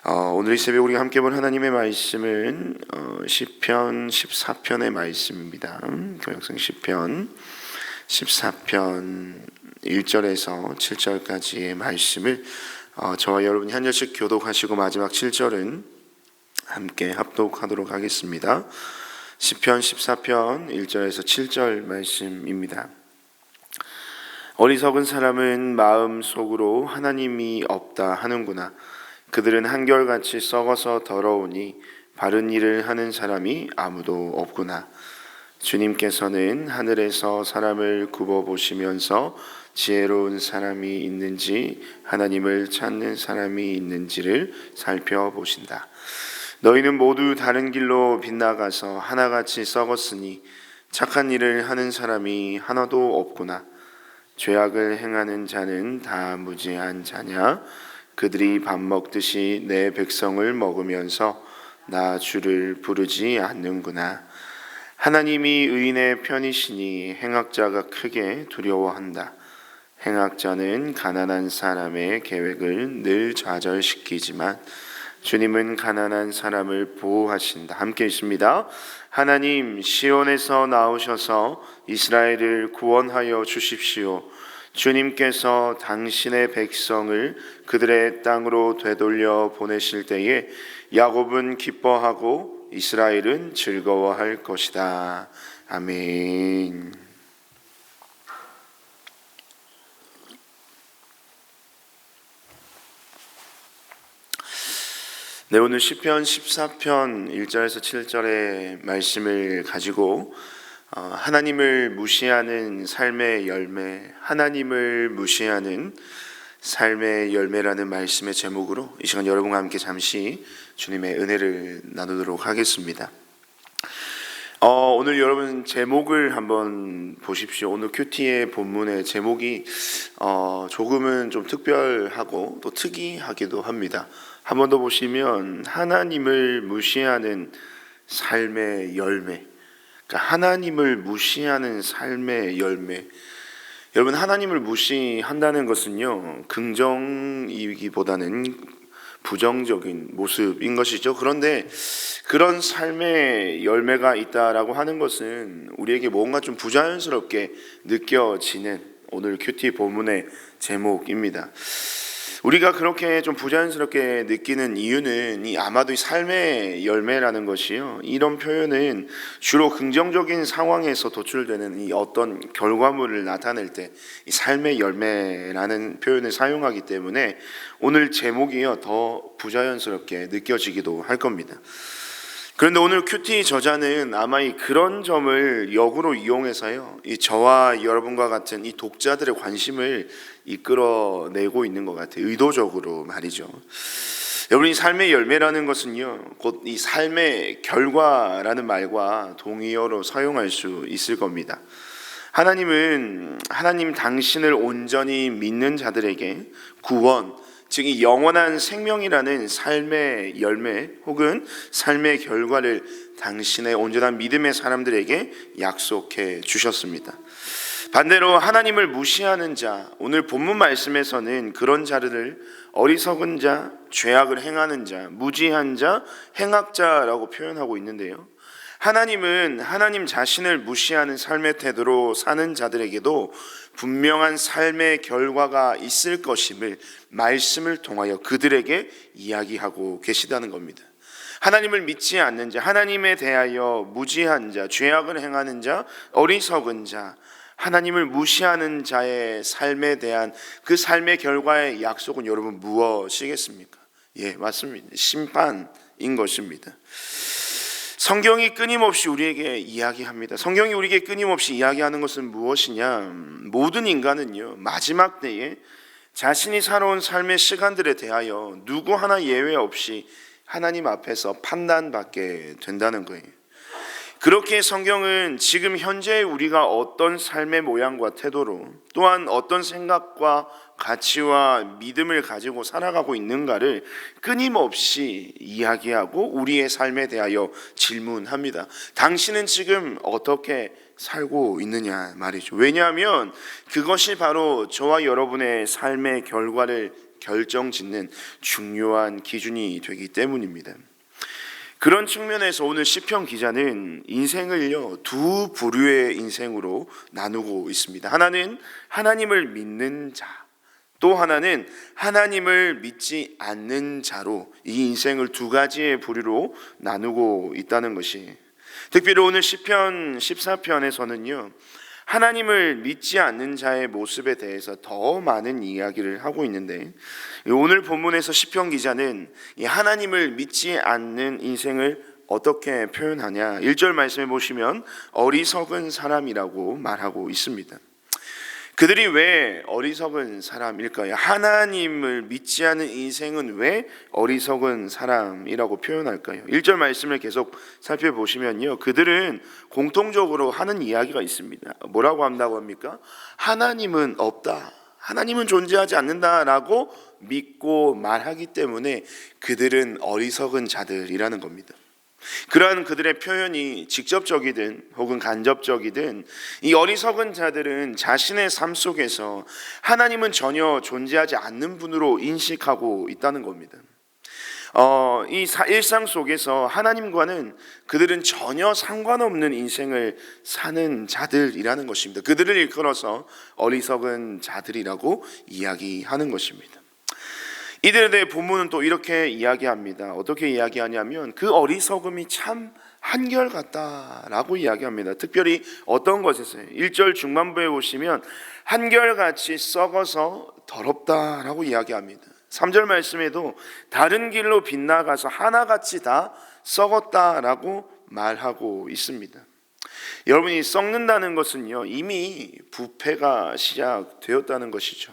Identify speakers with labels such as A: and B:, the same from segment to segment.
A: 오늘 이 새벽 우리가 함께 볼 하나님의 말씀은 시편 14편의 말씀입니다. 교역성 시편 14편 1절에서 7절까지의 말씀을 저와 여러분이 한 절씩 교독하시고 마지막 7절은 함께 합독하도록 하겠습니다. 시편 14편 1절에서 7절 말씀입니다. 어리석은 사람은 마음속으로 하나님이 없다 하는구나. 그들은 한결같이 썩어서 더러우니 바른 일을 하는 사람이 아무도 없구나. 주님께서는 하늘에서 사람을 굽어보시면서 지혜로운 사람이 있는지 하나님을 찾는 사람이 있는지를 살펴보신다. 너희는 모두 다른 길로 빗나가서 하나같이 썩었으니 착한 일을 하는 사람이 하나도 없구나. 죄악을 행하는 자는 다 무지한 자냐? 그들이 밥 먹듯이 내 백성을 먹으면서 나 주를 부르지 않는구나. 하나님이 의인의 편이시니 행악자가 크게 두려워한다. 행악자는 가난한 사람의 계획을 늘 좌절시키지만 주님은 가난한 사람을 보호하신다. 함께 있습니다. 하나님, 시온에서 나오셔서 이스라엘을 구원하여 주십시오. 주님께서 당신의 백성을 그들의 땅으로 되돌려 보내실 때에 야곱은 기뻐하고 이스라엘은 즐거워할 것이다. 아멘. 네, 오늘 시편 14편 1절에서 7절의 말씀을 가지고 하나님을 무시하는 삶의 열매, 하나님을 무시하는 삶의 열매라는 말씀의 제목으로 이 시간 여러분과 함께 잠시 주님의 은혜를 나누도록 하겠습니다. 오늘 여러분 제목을 한번 보십시오. 오늘 큐티의 본문의 제목이 조금은 좀 특별하고 또 특이하기도 합니다. 한 번 더 보시면 하나님을 무시하는 삶의 열매, 그러니까 하나님을 무시하는 삶의 열매. 여러분, 하나님을 무시한다는 것은요, 긍정이기보다는 부정적인 모습인 것이죠. 그런데 그런 삶의 열매가 있다라고 하는 것은 우리에게 뭔가 좀 부자연스럽게 느껴지는 오늘 큐티 본문의 제목입니다. 우리가 그렇게 좀 부자연스럽게 느끼는 이유는 아마도 이 삶의 열매라는 것이요, 이런 표현은 주로 긍정적인 상황에서 도출되는 이 어떤 결과물을 나타낼 때 이 삶의 열매라는 표현을 사용하기 때문에 오늘 제목이요 더 부자연스럽게 느껴지기도 할 겁니다. 그런데 오늘 큐티 저자는 아마 그런 점을 역으로 이용해서요, 이 저와 여러분과 같은 이 독자들의 관심을 이끌어내고 있는 것 같아요. 의도적으로 말이죠. 여러분, 이 삶의 열매라는 것은요, 곧 이 삶의 결과라는 말과 동의어로 사용할 수 있을 겁니다. 하나님 당신을 온전히 믿는 자들에게 구원, 즉 이 영원한 생명이라는 삶의 열매 혹은 삶의 결과를 당신의 온전한 믿음의 사람들에게 약속해 주셨습니다. 반대로 하나님을 무시하는 자, 오늘 본문 말씀에서는 그런 자들을 어리석은 자, 죄악을 행하는 자, 무지한 자, 행악자라고 표현하고 있는데요, 하나님은 하나님 자신을 무시하는 삶의 태도로 사는 자들에게도 분명한 삶의 결과가 있을 것임을 말씀을 통하여 그들에게 이야기하고 계시다는 겁니다. 하나님을 믿지 않는 자, 하나님에 대하여 무지한 자, 죄악을 행하는 자, 어리석은 자, 하나님을 무시하는 자의 삶에 대한 그 삶의 결과의 약속은 여러분 무엇이겠습니까? 예, 맞습니다. 심판인 것입니다. 성경이 끊임없이 우리에게 이야기합니다. 성경이 우리에게 끊임없이 이야기하는 것은 무엇이냐? 모든 인간은요, 마지막 때에 자신이 살아온 삶의 시간들에 대하여 누구 하나 예외 없이 하나님 앞에서 판단받게 된다는 거예요. 그렇게 성경은 지금 현재 우리가 어떤 삶의 모양과 태도로, 또한 어떤 생각과 가치와 믿음을 가지고 살아가고 있는가를 끊임없이 이야기하고 우리의 삶에 대하여 질문합니다. 당신은 지금 어떻게 살고 있느냐 말이죠. 왜냐하면 그것이 바로 저와 여러분의 삶의 결과를 결정짓는 중요한 기준이 되기 때문입니다. 그런 측면에서 오늘 시편 기자는 인생을요 두 부류의 인생으로 나누고 있습니다. 하나는 하나님을 믿는 자, 또 하나는 하나님을 믿지 않는 자로 이 인생을 두 가지의 부류로 나누고 있다는 것이, 특별히 오늘 시편 14편에서는요 하나님을 믿지 않는 자의 모습에 대해서 더 많은 이야기를 하고 있는데, 오늘 본문에서 시편 기자는 이 하나님을 믿지 않는 인생을 어떻게 표현하냐, 1절 말씀해 보시면 어리석은 사람이라고 말하고 있습니다. 그들이 왜 어리석은 사람일까요? 하나님을 믿지 않은 인생은 왜 어리석은 사람이라고 표현할까요? 1절 말씀을 계속 살펴보시면요, 그들은 공통적으로 하는 이야기가 있습니다. 뭐라고 한다고 합니까? 하나님은 없다, 하나님은 존재하지 않는다라고 믿고 말하기 때문에 그들은 어리석은 자들이라는 겁니다. 그러한 그들의 표현이 직접적이든 혹은 간접적이든 이 어리석은 자들은 자신의 삶 속에서 하나님은 전혀 존재하지 않는 분으로 인식하고 있다는 겁니다. 이 일상 속에서 하나님과는 그들은 전혀 상관없는 인생을 사는 자들이라는 것입니다. 그들을 일컬어서 어리석은 자들이라고 이야기하는 것입니다. 이들에 대해 본문은 또 이렇게 이야기합니다. 어떻게 이야기하냐면 그 어리석음이 참 한결같다라고 이야기합니다. 특별히 어떤 것에서요? 1절 중반부에 보시면 한결같이 썩어서 더럽다라고 이야기합니다. 3절 말씀에도 다른 길로 빗나가서 하나같이 다 썩었다라고 말하고 있습니다. 여러분이 썩는다는 것은요 이미 부패가 시작되었다는 것이죠.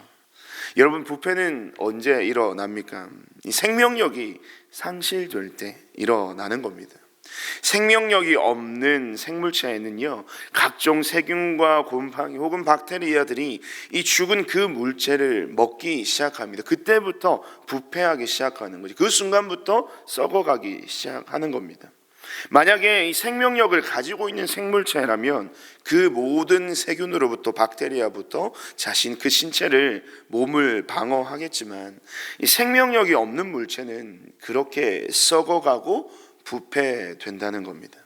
A: 여러분, 부패는 언제 일어납니까? 이 생명력이 상실될 때 일어나는 겁니다. 생명력이 없는 생물체에는요 각종 세균과 곰팡이 혹은 박테리아들이 이 죽은 그 물체를 먹기 시작합니다. 그때부터 부패하기 시작하는 거죠. 그 순간부터 썩어가기 시작하는 겁니다. 만약에 이 생명력을 가지고 있는 생물체라면 그 모든 세균으로부터, 박테리아부터 자신 그 신체를, 몸을 방어하겠지만, 이 생명력이 없는 물체는 그렇게 썩어가고 부패된다는 겁니다.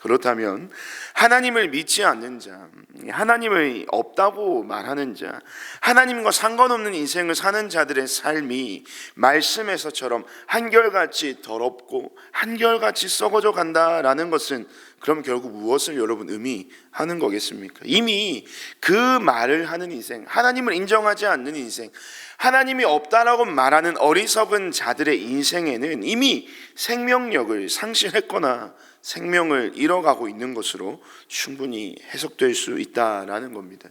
A: 그렇다면 하나님을 믿지 않는 자, 하나님을 없다고 말하는 자, 하나님과 상관없는 인생을 사는 자들의 삶이 말씀에서처럼 한결같이 더럽고 한결같이 썩어져 간다라는 것은 그럼 결국 무엇을 여러분 의미하는 거겠습니까? 이미 그 말을 하는 인생, 하나님을 인정하지 않는 인생, 하나님이 없다라고 말하는 어리석은 자들의 인생에는 이미 생명력을 상실했거나 생명을 잃어가고 있는 것으로 충분히 해석될 수 있다라는 겁니다.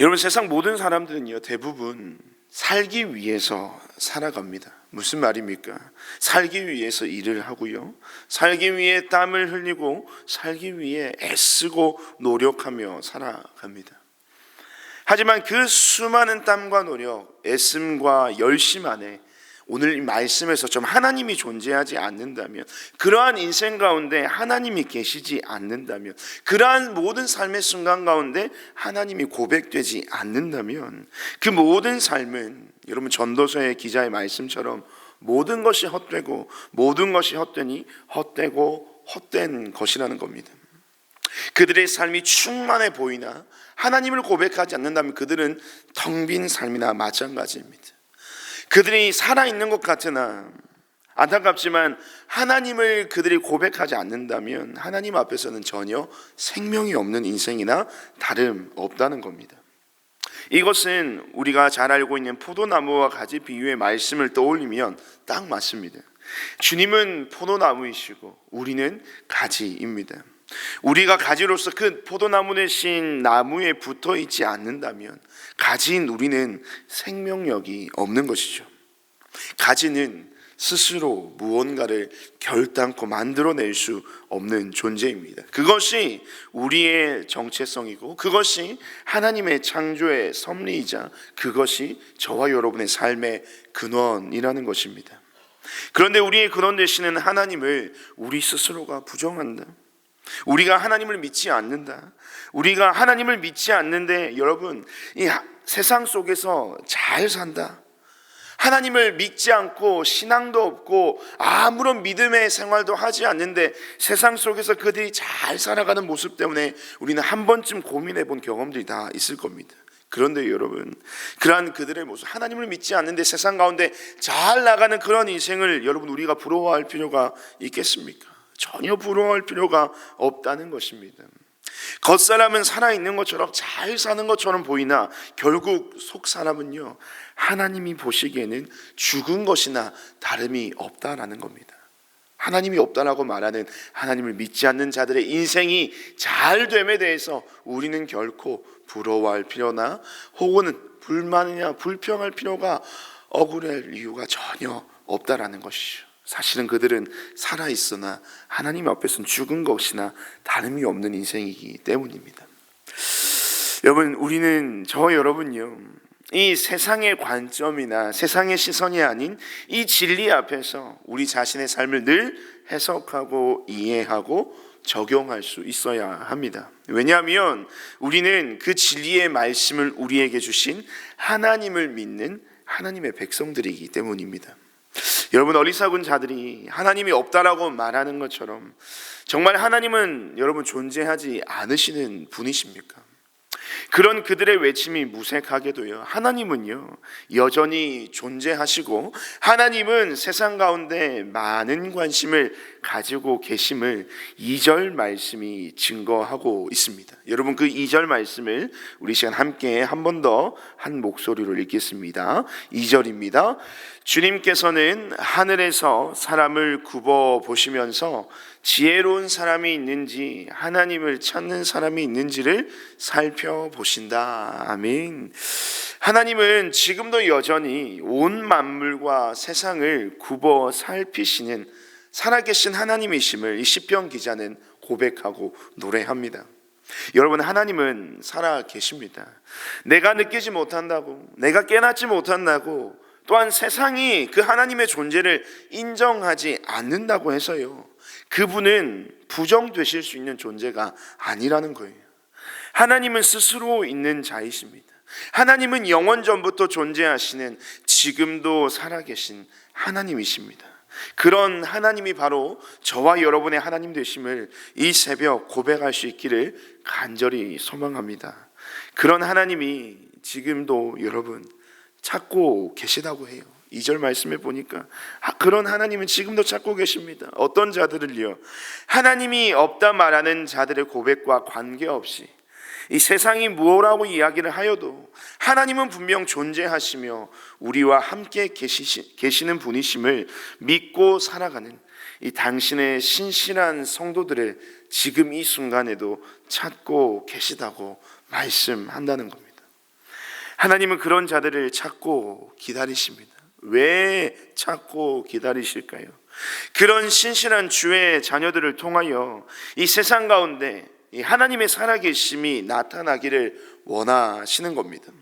A: 여러분, 세상 모든 사람들은요 대부분 살기 위해서 살아갑니다. 무슨 말입니까? 살기 위해서 일을 하고요, 살기 위해 땀을 흘리고 살기 위해 애쓰고 노력하며 살아갑니다. 하지만 그 수많은 땀과 노력, 애씀과 열심 안에 오늘 이 말씀에서 좀 하나님이 존재하지 않는다면, 그러한 인생 가운데 하나님이 계시지 않는다면, 그러한 모든 삶의 순간 가운데 하나님이 고백되지 않는다면 그 모든 삶은 여러분 전도서의 기자의 말씀처럼 모든 것이 헛되고 모든 것이 헛되니 헛되고 헛된 것이라는 겁니다. 그들의 삶이 충만해 보이나 하나님을 고백하지 않는다면 그들은 텅 빈 삶이나 마찬가지입니다. 그들이 살아있는 것 같으나 안타깝지만 하나님을 그들이 고백하지 않는다면 하나님 앞에서는 전혀 생명이 없는 인생이나 다름없다는 겁니다. 이것은 우리가 잘 알고 있는 포도나무와 가지 비유의 말씀을 떠올리면 딱 맞습니다. 주님은 포도나무이시고 우리는 가지입니다. 우리가 가지로서 그 포도나무 대신 나무에 붙어 있지 않는다면 가지인 우리는 생명력이 없는 것이죠. 가지는 스스로 무언가를 결단코 만들어낼 수 없는 존재입니다. 그것이 우리의 정체성이고 그것이 하나님의 창조의 섭리이자 그것이 저와 여러분의 삶의 근원이라는 것입니다. 그런데 우리의 근원 되시는 하나님을 우리 스스로가 부정한다, 우리가 하나님을 믿지 않는다, 우리가 하나님을 믿지 않는데 여러분 이 세상 속에서 잘 산다, 하나님을 믿지 않고 신앙도 없고 아무런 믿음의 생활도 하지 않는데 세상 속에서 그들이 잘 살아가는 모습 때문에 우리는 한 번쯤 고민해 본 경험들이 다 있을 겁니다. 그런데 여러분, 그러한 그들의 모습, 하나님을 믿지 않는데 세상 가운데 잘 나가는 그런 인생을 여러분 우리가 부러워할 필요가 있겠습니까? 전혀 부러워할 필요가 없다는 것입니다. 겉사람은 살아있는 것처럼 잘 사는 것처럼 보이나 결국 속사람은요, 하나님이 보시기에는 죽은 것이나 다름이 없다라는 겁니다. 하나님이 없다라고 말하는, 하나님을 믿지 않는 자들의 인생이 잘 됨에 대해서 우리는 결코 부러워할 필요나 혹은 불만이나 불평할 필요가, 억울할 이유가 전혀 없다라는 것이죠. 사실은 그들은 살아있으나 하나님 앞에서는 죽은 것이나 다름이 없는 인생이기 때문입니다. 여러분, 우리는, 여러분요, 이 세상의 관점이나 세상의 시선이 아닌 이 진리 앞에서 우리 자신의 삶을 늘 해석하고 이해하고 적용할 수 있어야 합니다. 왜냐하면 우리는 그 진리의 말씀을 우리에게 주신 하나님을 믿는 하나님의 백성들이기 때문입니다. 여러분, 어리석은 자들이 하나님이 없다라고 말하는 것처럼 정말 하나님은 여러분 존재하지 않으시는 분이십니까? 그런 그들의 외침이 무색하게도요, 하나님은요 여전히 존재하시고 하나님은 세상 가운데 많은 관심을 가지고 계심을 2절 말씀이 증거하고 있습니다. 여러분, 그 2절 말씀을 우리 시간 함께 한 번 더 한 목소리로 읽겠습니다. 2절입니다. 주님께서는 하늘에서 사람을 굽어 보시면서 지혜로운 사람이 있는지 하나님을 찾는 사람이 있는지를 살펴보신다. 아멘. 하나님은 지금도 여전히 온 만물과 세상을 굽어 살피시는 살아계신 하나님이심을 이 시편 기자는 고백하고 노래합니다. 여러분, 하나님은 살아계십니다. 내가 느끼지 못한다고, 내가 깨닫지 못한다고, 또한 세상이 그 하나님의 존재를 인정하지 않는다고 해서요, 그분은 부정되실 수 있는 존재가 아니라는 거예요. 하나님은 스스로 있는 자이십니다. 하나님은 영원 전부터 존재하시는, 지금도 살아계신 하나님이십니다. 그런 하나님이 바로 저와 여러분의 하나님 되심을 이 새벽 고백할 수 있기를 간절히 소망합니다. 그런 하나님이 지금도 여러분 찾고 계시다고 해요. 2절 말씀에 보니까 그런 하나님은 지금도 찾고 계십니다. 어떤 자들을요, 하나님이 없다 말하는 자들의 고백과 관계없이 이 세상이 무엇라고 이야기를 하여도 하나님은 분명 존재하시며 우리와 함께 계시는 분이심을 믿고 살아가는 이 당신의 신실한 성도들을 지금 이 순간에도 찾고 계시다고 말씀한다는 겁니다. 하나님은 그런 자들을 찾고 기다리십니다. 왜 찾고 기다리실까요? 그런 신실한 주의 자녀들을 통하여 이 세상 가운데 이 하나님의 살아계심이 나타나기를 원하시는 겁니다.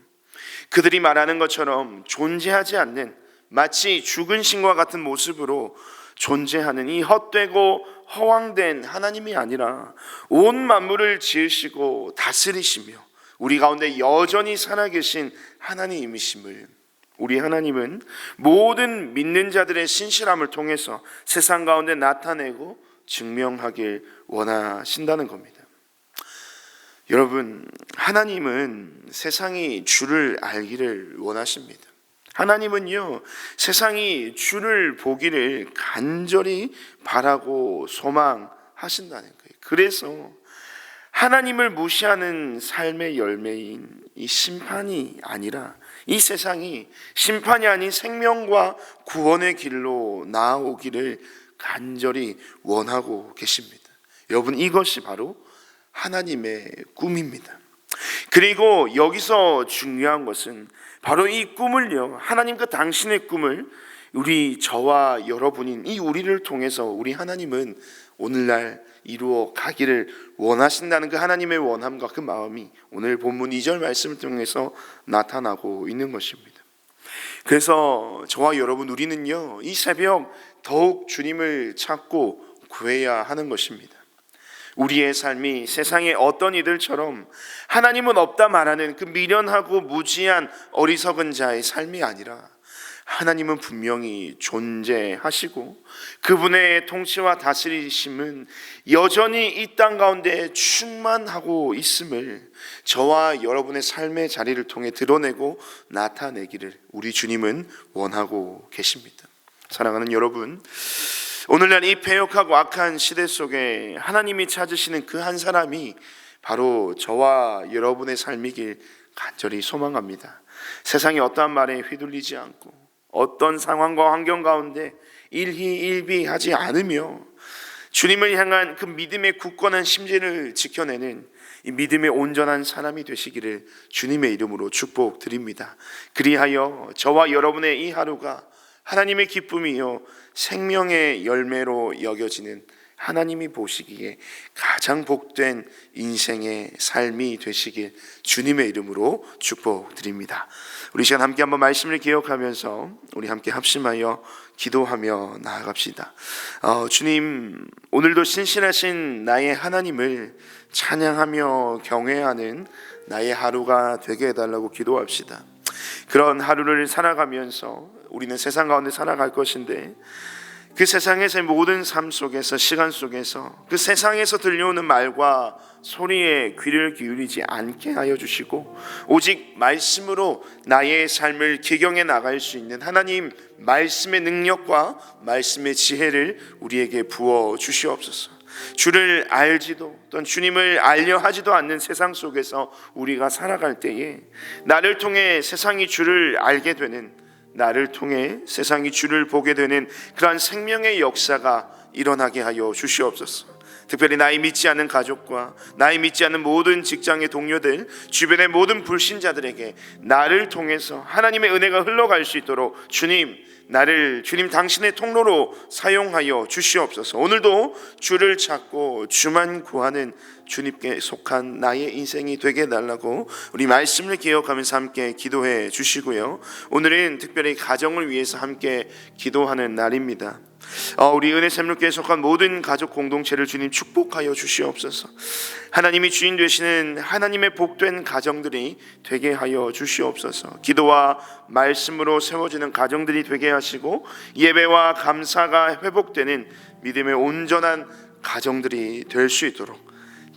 A: 그들이 말하는 것처럼 존재하지 않는, 마치 죽은 신과 같은 모습으로 존재하는 이 헛되고 허황된 하나님이 아니라 온 만물을 지으시고 다스리시며 우리 가운데 여전히 살아계신 하나님이심을, 우리 하나님은 모든 믿는 자들의 신실함을 통해서 세상 가운데 나타내고 증명하길 원하신다는 겁니다. 여러분, 하나님은 세상이 주를 알기를 원하십니다. 하나님은요, 세상이 주를 보기를 간절히 바라고 소망하신다는 거예요. 그래서 하나님을 무시하는 삶의 열매인 이 심판이 아니라 이 세상이 심판이 아닌 생명과 구원의 길로 나아오기를 간절히 원하고 계십니다. 여러분, 이것이 바로 하나님의 꿈입니다. 그리고 여기서 중요한 것은 바로 이 꿈을요, 하나님 그 당신의 꿈을 저와 여러분인 이 우리를 통해서 우리 하나님은 오늘날 이루어 가기를 원하신다는 그 하나님의 원함과 그 마음이 오늘 본문 2절 말씀을 통해서 나타나고 있는 것입니다. 그래서 저와 여러분, 우리는요, 이 새벽 더욱 주님을 찾고 구해야 하는 것입니다. 우리의 삶이 세상의 어떤 이들처럼 하나님은 없다 말하는 그 미련하고 무지한 어리석은 자의 삶이 아니라 하나님은 분명히 존재하시고 그분의 통치와 다스리심은 여전히 이 땅 가운데 충만하고 있음을 저와 여러분의 삶의 자리를 통해 드러내고 나타내기를 우리 주님은 원하고 계십니다. 사랑하는 여러분, 오늘날 이 패역하고 악한 시대 속에 하나님이 찾으시는 그 한 사람이 바로 저와 여러분의 삶이길 간절히 소망합니다. 세상이 어떠한 말에 휘둘리지 않고 어떤 상황과 환경 가운데 일희일비하지 않으며 주님을 향한 그 믿음의 굳건한 심지를 지켜내는 이 믿음의 온전한 사람이 되시기를 주님의 이름으로 축복드립니다. 그리하여 저와 여러분의 이 하루가 하나님의 기쁨이요 생명의 열매로 여겨지는 하나님이 보시기에 가장 복된 인생의 삶이 되시길 주님의 이름으로 축복드립니다. 우리 시간 함께 한번 말씀을 기억하면서 우리 함께 합심하여 기도하며 나아갑시다. 주님, 오늘도 신실하신 나의 하나님을 찬양하며 경외하는 나의 하루가 되게 해달라고 기도합시다. 그런 하루를 살아가면서 우리는 세상 가운데 살아갈 것인데 그 세상에서의 모든 삶 속에서 시간 속에서 그 세상에서 들려오는 말과 소리에 귀를 기울이지 않게 하여 주시고 오직 말씀으로 나의 삶을 기경해 나갈 수 있는 하나님 말씀의 능력과 말씀의 지혜를 우리에게 부어 주시옵소서. 주를 알지도 또는 주님을 알려 하지도 않는 세상 속에서 우리가 살아갈 때에 나를 통해 세상이 주를 알게 되는, 나를 통해 세상이 주를 보게 되는 그러한 생명의 역사가 일어나게 하여 주시옵소서. 특별히 나의 믿지 않는 가족과 나의 믿지 않는 모든 직장의 동료들, 주변의 모든 불신자들에게 나를 통해서 하나님의 은혜가 흘러갈 수 있도록 주님 당신의 통로로 사용하여 주시옵소서. 오늘도 주를 찾고 주만 구하는 주님께 속한 나의 인생이 되게 해달라고 우리 말씀을 기억하면서 함께 기도해 주시고요. 오늘은 특별히 가정을 위해서 함께 기도하는 날입니다. 우리 은혜샘물교회에 속한 모든 가족 공동체를 주님 축복하여 주시옵소서. 하나님이 주인 되시는 하나님의 복된 가정들이 되게 하여 주시옵소서. 기도와 말씀으로 세워지는 가정들이 되게 하시고 예배와 감사가 회복되는 믿음의 온전한 가정들이 될 수 있도록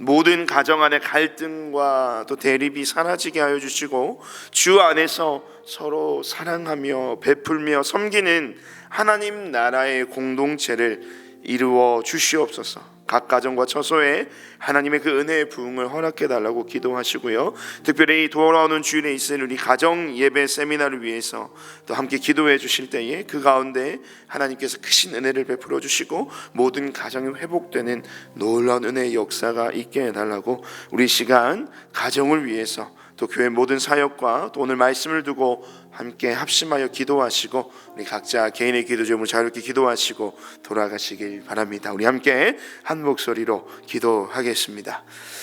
A: 모든 가정 안에 갈등과 또 대립이 사라지게 하여 주시고 주 안에서 서로 사랑하며 베풀며 섬기는 하나님 나라의 공동체를 이루어 주시옵소서. 각 가정과 처소에 하나님의 그 은혜의 부흥을 허락해 달라고 기도하시고요. 특별히 돌아오는 주일에 있을 우리 가정 예배 세미나를 위해서 또 함께 기도해 주실 때에 그 가운데 하나님께서 크신 은혜를 베풀어 주시고 모든 가정이 회복되는 놀라운 은혜의 역사가 있게 해달라고 우리 시간 가정을 위해서 또 교회 모든 사역과 또 오늘 말씀을 두고 함께 합심하여 기도하시고 우리 각자 개인의 기도 제목을 자유롭게 기도하시고 돌아가시길 바랍니다. 우리 함께 한 목소리로 기도하겠습니다.